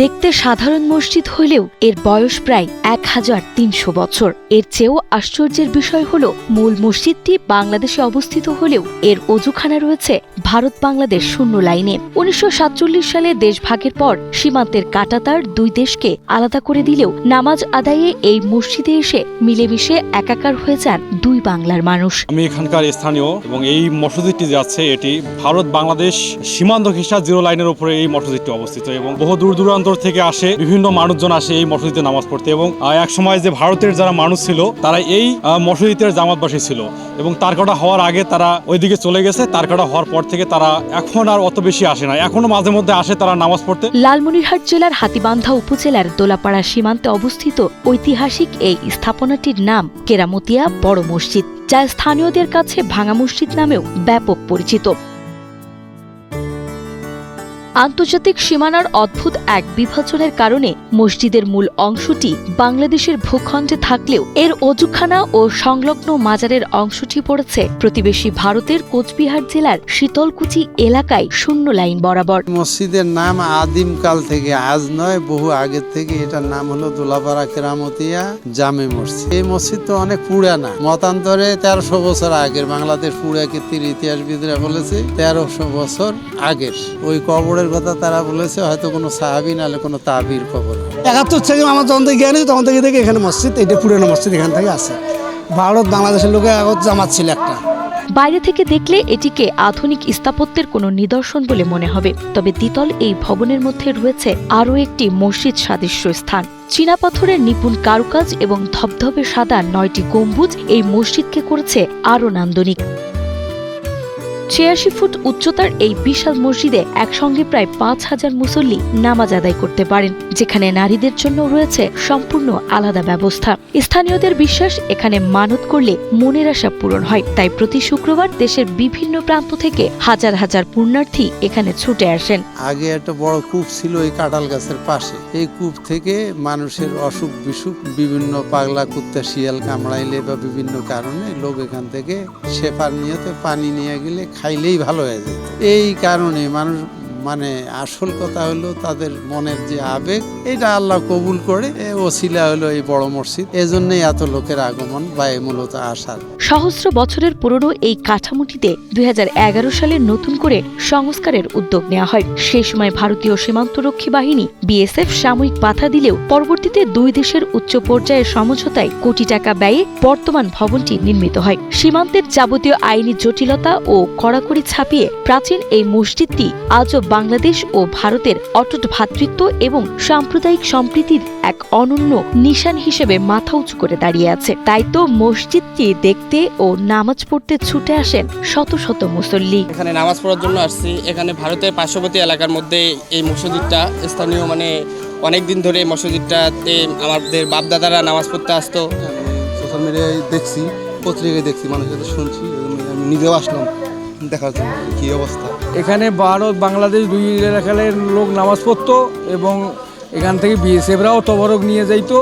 দেখতে সাধারণ মসজিদ হলেও এর বয়স প্রায় 1300 বছর। এর চেয়েও আশ্চর্যের বিষয় হল মূল মসজিদটি বাংলাদেশে অবস্থিত হলেও এর অজুখানা রয়েছে ভারত বাংলাদেশ শূন্য লাইনে। 1947 সালে দেশভাগের পর সীমান্তের কাঁটাতার দুই দেশকে আলাদা করে দিলেও নামাজ আদায়ে এই মসজিদে এসে মিলেমিশে একাকার হয়ে যান দুই বাংলার মানুষ। আমি এখানকার স্থানীয় এবং এই মসজিদটি যে আছে এটি ভারত বাংলাদেশ সীমান্ত ঘেঁষা জিরো লাইনের উপরে এই মসজিদটি অবস্থিত এবং বহু দূর দূরান্তর থেকে আসে, বিভিন্ন মানুষজন আসে এই মসজিদে নামাজ পড়তে। এবং এক সময় যে ভারতের যারা মানুষ ছিল তারা এই মসজিদের জামাতবাসী ছিল এবং তারকাটা হওয়ার আগে তারা ওইদিকে চলে গেছে। তারকাটা হওয়ার পর থেকে তারা এখন আর অত বেশি আসে না, এখনো মাঝে মধ্যে আসে তারা নামাজ পড়তে। লালমনিরহাট জেলার হাতীবান্ধা উপজেলার দোলাপাড়া সীমান্তে অবস্থিত ঐতিহাসিক এই স্থাপনাটির নাম কেরামতিয়া বড় মসজিদ, যা স্থানীয়দের কাছে ভাঙা মসজিদ নামেও ব্যাপক পরিচিত। আন্তর্জাতিক সীমানার অদ্ভুত এক বিভাজনের কারণে মসজিদের মূল অংশটি বাংলাদেশের ভূখণ্ডে থাকলেও এর অজুখানা ও সংলগ্ন মাজারের অংশটি পড়েছে প্রতিবেশী ভারতের কোচবিহার জেলার শীতলকুচি এলাকায় শূন্য লাইন বরাবর। মসজিদের নাম আদিম কাল থেকে, আজ নয় বহু আগের থেকে এটার নাম হলো দোলাপাড়া কেরামতিয়া জামে মসজিদ। এই মসজিদ তো অনেক পুরানা, মতান্তরে 1300 বছর আগের। বাংলাদেশ পুরাকীর্তির ইতিহাসবিদরা বলেছে 1300 বছর আগের। ওই কবরের কথা তারা বলেছে হয়তো কোনো সাহাবী নাহলে কোনো তাবির কবর। 71 থেকে আমার যখন থেকে জ্ঞান তখন থেকে দেখি এখানে মসজিদ, এটা পুরনো মসজিদ, এখান থেকে আছে। ভারত বাংলাদেশের লোকের আগত জামাত ছিল একটা। বাইরে থেকে দেখলে এটিকে আধুনিক স্থাপত্যের কোনো নিদর্শন বলে মনে হবে, তবে দ্বিতল এই ভবনের মধ্যে রয়েছে আরও একটি মসজিদ সাদৃশ্য স্থান। চীনাপাথরের নিপুণ কারুকাজ এবং ধবধবে সাদা 9টি গম্বুজ এই মসজিদকে করেছে আরও নান্দনিক। 86 ফুট উচ্চতার এই বিশাল মসজিদে একসঙ্গে প্রায় 5000 মুসল্লি নামাজ আদায় করতে পারেন, যেখানে নারীদের জন্য রয়েছে সম্পূর্ণ আলাদা ব্যবস্থা। স্থানীয়দের বিশ্বাস এখানে মানত করলে মনের আশা পূরণ হয়, তাই প্রতি শুক্রবার দেশের বিভিন্ন প্রান্ত থেকে হাজার হাজার পুণ্যার্থী এখানে ছুটে আসেন। আগে একটা বড় কূপ ছিল এই কাঁঠাল গাছের পাশে। এই কূপ থেকে মানুষের অসুখ বিসুখ, বিভিন্ন পাগলা কুত্তা শিয়াল কামড়াইলে বা বিভিন্ন কারণে লোক এখান থেকে শেফার নিয়তে পানি নিয়ে গেলে খাইলেই ভালো হয়ে যেত। এই কারণে মানুষ আসল কথা হলো তাদের মনের যে আবেগ, এটা আল্লাহ কবুল করে ওসিলা হলো এই বড় মসজিদ। এজন্যই এত লোকের আগমন বা মূলত আসার। সহস্র বছরের পুরনো এই কাঠামোটিতে 2011 সালে নতুন করে সংস্কারের উদ্যোগ নেওয়া হয়। সেই সময় ভারতীয় সীমান্তরক্ষী বাহিনী বিএসএফ সাময়িক বাধা দিলেও পরবর্তীতে দুই দেশের উচ্চ পর্যায়ের সমঝোতায় কোটি টাকা ব্যয়ে বর্তমান ভবনটি নির্মিত হয়। সীমান্তের যাবতীয় আইনি জটিলতা ও কড়াকড়ি ছাপিয়ে প্রাচীন এই মসজিদটি আজও বাংলাদেশ ও ভারতের অটুট ভ্রাতৃত্ব এবং সাম্প্রদায়িক সম্প্রীতির এক অনন্য নিশান হিসেবে মাথা উঁচু করে দাঁড়িয়ে আছে। তাই তো মসজিদটি দেখতে ও নামাজ পড়তে ছুটে আসেন শত শত মুসল্লি। এখানে নামাজ পড়ার জন্য আসছি। এখানে ভারতের পার্শ্ববর্তী এলাকার মধ্যে এই মসজিদটা স্থানীয়, অনেক দিন ধরে এই মসজিদটাতে আমাদের বাপদাদারা নামাজ পড়তে আসতো। সোশ্যাল মিডিয়ায় দেখছি, পত্রিকায় দেখছি, মানুষের সাথে শুনছি, আমি নিজেও আসলাম দেখার জন্য কি অবস্থা। এখানে ভারত বাংলাদেশ দুই এলাকার লোক নামাজ পড়তো এবং এখান থেকে বিএসএফরাও তবরক নিয়ে যাইতো।